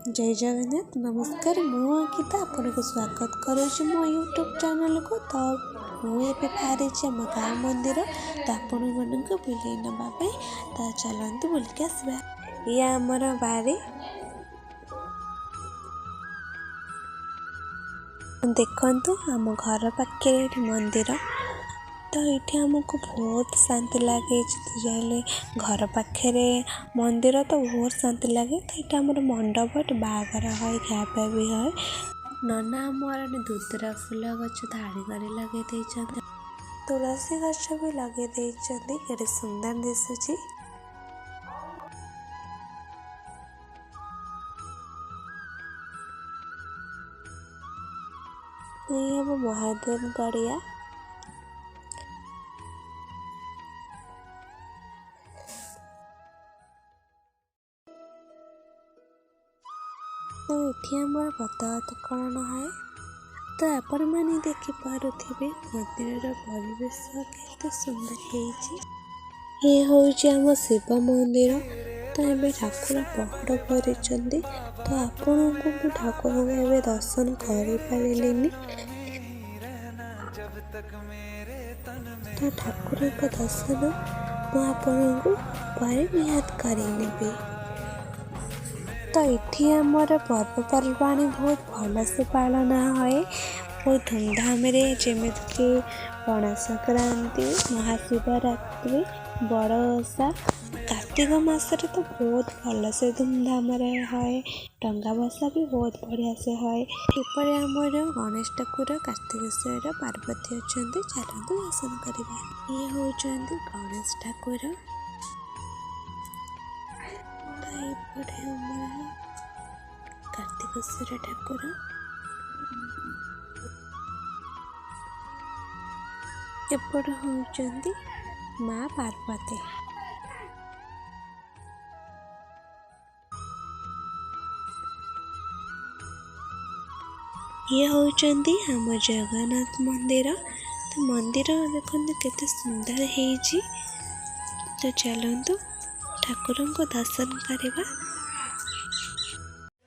जय जगन्नाथ नमस्कार मु अंकिता आपन को स्वागत करुँच मो यूट्यूब चैनल को। तो मुझे बाहरी आम गाँ मंदिर तो आपण मन को बुले नापी तो चलते बुलिक आसवा। ये आमर बारी देखु आम घर पाखे मंदिर तो ये आमको बहुत शांति लगे जाइले घर पाखे मंदिर तो बहुत शांति लगे। तो ये आम मंडप बागर है खापा भी है नना आमर दुदरा फूल गच धाड़ी कर लगे तुलसी गच भी लगे के सुंदर दिशुची। ये हम महादेव गड़िया तो ये आम पताकरण है। तो आपण मैंने देखिपे मंदिर परिवेश केते सुंदर है। ये हूँ आम शिव मंदिर तो ये ठाकुर पहड़ कर तो आपण को ठाकुर दर्शन कर पारे तो ठाकुर का दर्शन मुझे निहात करेबी। तो ये आमर पर्वपर्वाणी बहुत भल से पालन है बहुत धूमधाम जमीक कि पणा संक्रांति महाशिवरात्रि बड़ ओषा कार्तिक मासरे तो बहुत भल से धूमधाम है। डंगा भसा भी बहुत बढ़िया से है। एपरे आमर गणेश ठाकुर कार्तिकेश्वर पार्वती अच्छा चलते दर्शन करवा। ये हूँ गणेश ठाकुर कार्तिकेश्वर ठाकुर एपट होउचंदी माँ पार्वती। ये होउचंदी हम जगन्नाथ मंदिर। तो मंदिर देखते केते सुंदर है। तो चलतु ठाकुर को दर्शन करवा।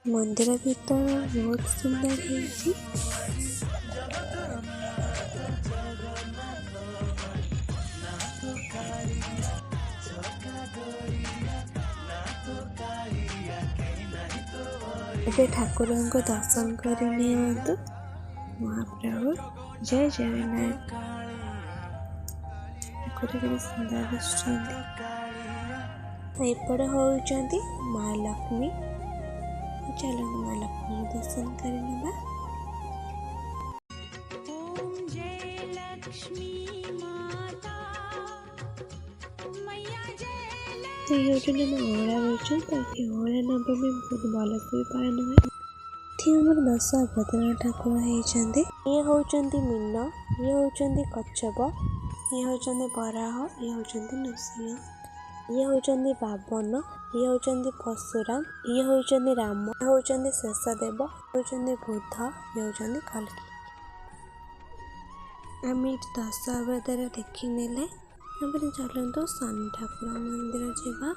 मंदिर भीतर बहुत सुंदर है। ठाकुर को दर्शन कर महाप्रभु जय जगन्नाथ। ठाकुर सुंदर एपट होउचंदी माँ लक्ष्मी। चलो माँ लक्ष्मी दर्शन करना। तो ये ओला रोचे तो ओला नवमी बहुत भल से पालन हुए। आम 10 अवतार ठाकुर होती। ये होती मीन ये होती कच्छप ये होती बराह ये होती नृसिंह ये होती बावन ये होती परशुराम ये होती राम ये होती शेषदेव होती बुद्ध ये होती कल्कि। आम ये 10 अवतार देखने चलतु शनि ठाकुर मंदिर जावा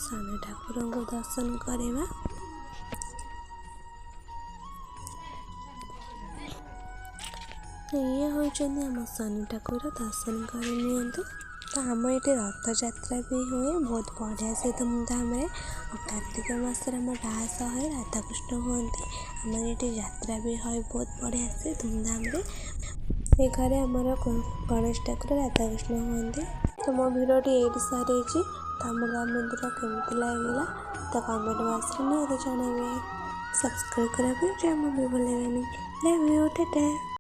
शनि ठाकुर को दर्शन करवा। ये होती आम शनि ठाकुर दर्शन कर। तो आम ये रथ यात्रा भी हुए बहुत बढ़िया से धूमधाम और कार्तिक मासर आम रास है राधाकृष्ण हमें आम ये यात्रा भी है बहुत बढ़िया से धूमधाम ये घरे आमर गणेश ठाकुर राधाकृष्ण हमें। तो मो भिडियोटी ये सारी तो आम गाँ मंदिर केमती लगे तो कमेंट बॉक्स में निहत जनइबे। सब्सक्राइब करा भी भूलें। Love you Tata.